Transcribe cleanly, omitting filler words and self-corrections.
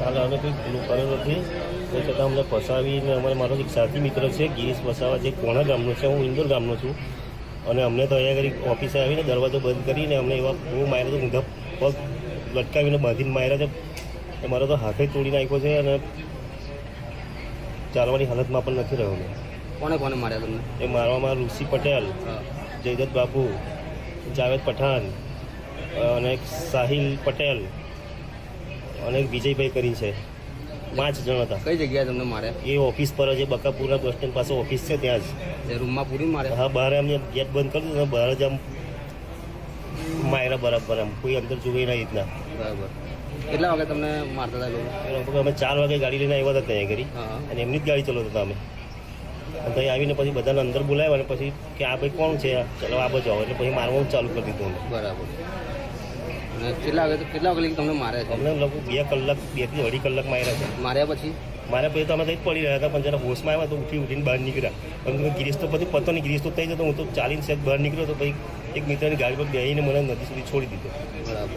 હાલ અમે કંઈ ભૂલ કરેલ નથી તે છતાં અમને ફસાવીને મારો એક સાથી મિત્ર છે ગિરીશ વસાવા જે કોણા ગામનો છે, હું ઇન્દોર ગામનો છું. અને અમને તો અહીંયા આગળ ઓફિસે આવીને દરવાજો બંધ કરીને અમને એવા બહુ માર્યા છે, ઊંધા પગ લટકાવીને બાંધીને માર્યા છે. અમારો તો હાથે તોડી નાખ્યો છે અને ચાલવાની હાલતમાં પણ નથી રહ્યો. કોને કોને માર્યા તમને? એ મારવામાં ઋષિ પટેલ, જયદત્ત બાપુ, જાવેદ પઠાણ અને એક સાહિલ પટેલ અને એક વિજયભાઈ કરીને છે. 5 જણ હતા. કઈ જગ્યાએ તમને માર્યા? એ ઓફિસ પર જ, બકાપુરા બસ સ્ટેન્ડ પાસે ઓફિસ છે ત્યાં જ. એ રૂમમાં પૂરી માર્યા? હા, બહાર અમને ગેટ બંધ કરી દીધું, બહાર જ આમ માર્યા બરાબર, આમ કોઈ અંદર જોઈ ના રીતના. બરાબર. કેટલા વાગે તમને મારતા હતા લોકો? લગભગ અમે 4 વાગે ગાડી લઈને આવ્યા હતા ત્યાં ઘરી, હા. અને એમની જ ગાડી ચલાવતા હતા અમે. અને ત્યાં આવીને પછી બધાને અંદર બોલાવ્યા અને પછી કે આ ભાઈ કોણ છે, ચલો આ બાજુ આવો, એટલે પછી મારવાનું ચાલુ કરી દીધું અમે. બરાબર. અને કેટલા વાગે લગી તમને માર્યા છે? અમને લગભગ 2 કલાક, 2 થી 2.5 કલાક માર્યા છે. માર્યા પછી? મારા પછી તો અમે કંઈ પડી રહ્યા હતા, પણ જરા હોશમાં આવ્યા તો ઉઠીને બહાર નીકળ્યા. પણ ગિરીશ તો પછી પતો નહીં, ગિરીશ તો થઈ જતો, હું તો ચાલીને સેજ બહાર નીકળ્યો તો પછી એક મિત્રની ગાડી પર બેસીને મને નદી સુધી છોડી દીધો. બરાબર.